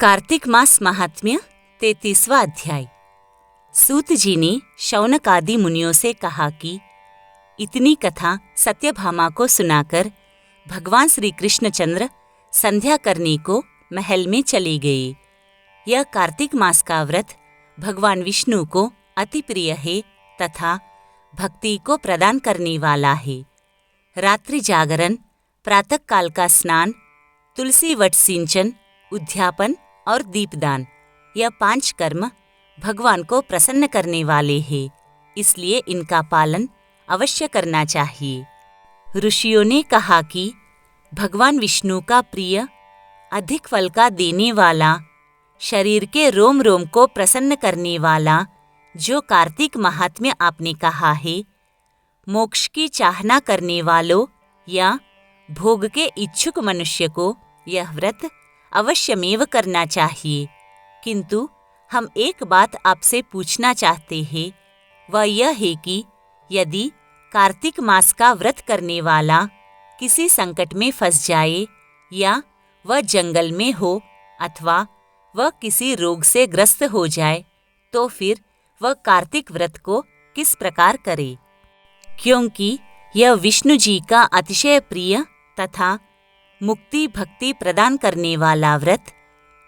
कार्तिक मास महात्म्य 33वां अध्याय। सूत जी ने शौनक आदि मुनियों से कहा कि इतनी कथा सत्यभामा को सुनाकर भगवान श्री कृष्णचंद्र संध्या करने को महल में चले गए। यह कार्तिक मास का व्रत भगवान विष्णु को अति प्रिय है तथा भक्ति को प्रदान करने वाला है। रात्रि जागरण, प्रातः काल का स्नान, तुलसी वट सिंचन, उद्यापन और दीपदान, यह 5 कर्म भगवान को प्रसन्न करने वाले हैं, इसलिए इनका पालन अवश्य करना चाहिए। ऋषियों ने कहा कि भगवान विष्णु का प्रिय, अधिक फल का देने वाला, शरीर के रोम रोम को प्रसन्न करने वाला जो कार्तिक महात्म्य आपने कहा है, मोक्ष की चाहना करने वालों या भोग के इच्छुक मनुष्य को यह व्रत अवश्यमेव करना चाहिए। किंतु हम एक बात आपसे पूछना चाहते हैं, वह यह है कि यदि कार्तिक मास का व्रत करने वाला किसी संकट में फंस जाए या वह जंगल में हो अथवा वह किसी रोग से ग्रस्त हो जाए, तो फिर वह कार्तिक व्रत को किस प्रकार करे, क्योंकि यह विष्णु जी का अतिशय प्रिय तथा मुक्ति भक्ति प्रदान करने वाला व्रत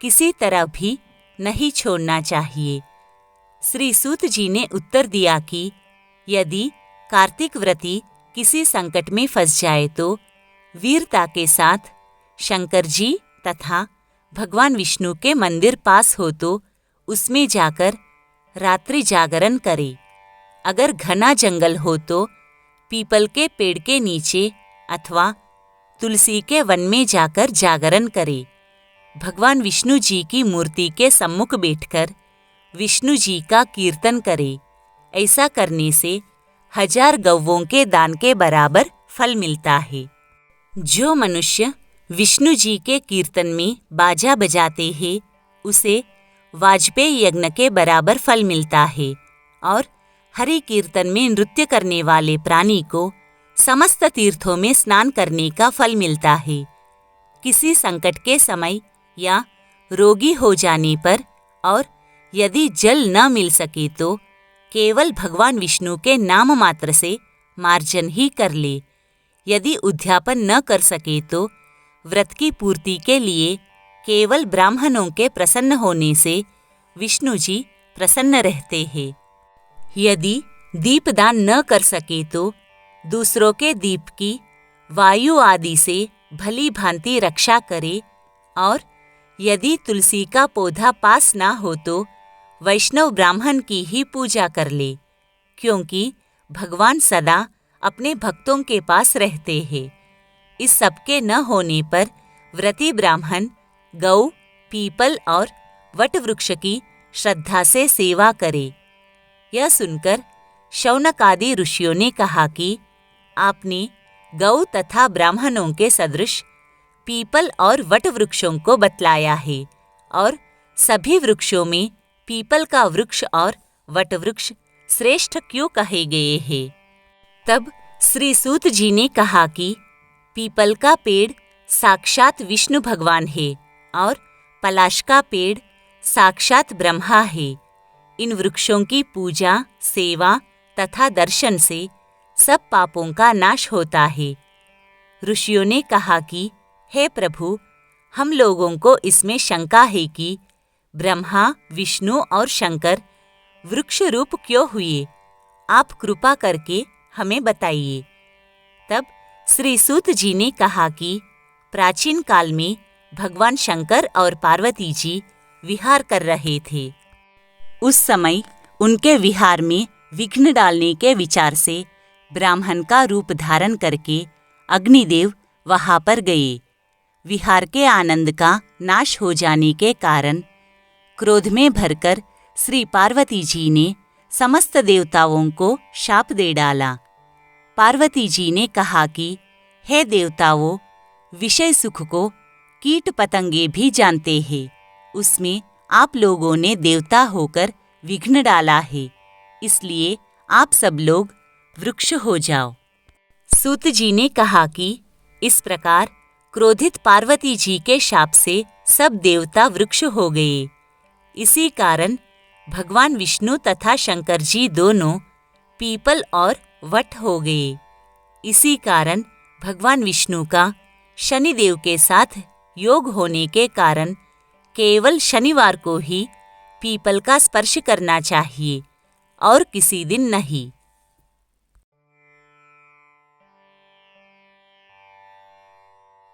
किसी तरह भी नहीं छोड़ना चाहिए। श्री सूत जी ने उत्तर दिया कि यदि कार्तिक व्रती किसी संकट में फंस जाए तो वीरता के साथ शंकर जी तथा भगवान विष्णु के मंदिर पास हो तो उसमें जाकर रात्रि जागरण करे। अगर घना जंगल हो तो पीपल के पेड़ के नीचे अथवा तुलसी के वन में जाकर जागरण करे। भगवान विष्णु जी की मूर्ति के सम्मुख बैठकर विष्णु जी का कीर्तन करे। ऐसा करने से 1000 गौवों के दान के बराबर फल मिलता है। जो मनुष्य विष्णु जी के कीर्तन में बाजा बजाते हैं, उसे वाजपेय यज्ञ के बराबर फल मिलता है और हरि कीर्तन में नृत्य करने वाले प्राणी को समस्त तीर्थों में स्नान करने का फल मिलता है। किसी संकट के समय या रोगी हो जाने पर और यदि जल न मिल सके तो केवल भगवान विष्णु के नाम मात्र से मार्जन ही कर ले। यदि उद्यापन न कर सके तो व्रत की पूर्ति के लिए केवल ब्राह्मणों के प्रसन्न होने से विष्णु जी प्रसन्न रहते हैं। यदि दीपदान न कर सके तो दूसरों के दीप की वायु आदि से भली भांति रक्षा करे और यदि तुलसी का पौधा पास ना हो तो वैष्णव ब्राह्मण की ही पूजा कर ले, क्योंकि भगवान सदा अपने भक्तों के पास रहते हैं। इस सब के न होने पर व्रती ब्राह्मण गौ, पीपल और वट वृक्ष की श्रद्धा से सेवा करे। यह सुनकर शौनक आदि ऋषियों ने कहा कि आपने गौ तथा ब्राह्मणों के सदृश पीपल और वट वृक्षों को बतलाया है और सभी वृक्षों में पीपल का वृक्ष और वट वृक्ष श्रेष्ठ क्यों कहे गए हैं। तब श्री सूत जी ने कहा कि पीपल का पेड़ साक्षात विष्णु भगवान है और पलाश का पेड़ साक्षात ब्रह्मा है। इन वृक्षों की पूजा, सेवा तथा दर्शन से सब पापों का नाश होता है। ऋषियों ने कहा कि हे प्रभु, हम लोगों को इसमें शंका है कि ब्रह्मा, विष्णु और शंकर वृक्ष रूप क्यों हुए? आप कृपा करके हमें बताइए। तब श्री सूत जी ने कहा कि प्राचीन काल में भगवान शंकर और पार्वती जी विहार कर रहे थे। उस समय उनके विहार में विघ्न डालने के विचार से ब्राह्मण का रूप धारण करके अग्निदेव वहां पर गए। विहार के आनंद का नाश हो जाने के कारण क्रोध में भरकर श्री पार्वती जी ने समस्त देवताओं को शाप दे डाला। पार्वती जी ने कहा कि हे देवताओं, विषय सुख को कीट पतंगे भी जानते हैं, उसमें आप लोगों ने देवता होकर विघ्न डाला है, इसलिए आप सब लोग वृक्ष हो जाओ। सूत जी ने कहा कि इस प्रकार क्रोधित पार्वती जी के शाप से सब देवता वृक्ष हो गए। इसी कारण भगवान विष्णु तथा शंकर जी दोनों पीपल और वट हो गए। इसी कारण भगवान विष्णु का शनिदेव के साथ योग होने के कारण केवल शनिवार को ही पीपल का स्पर्श करना चाहिए और किसी दिन नहीं।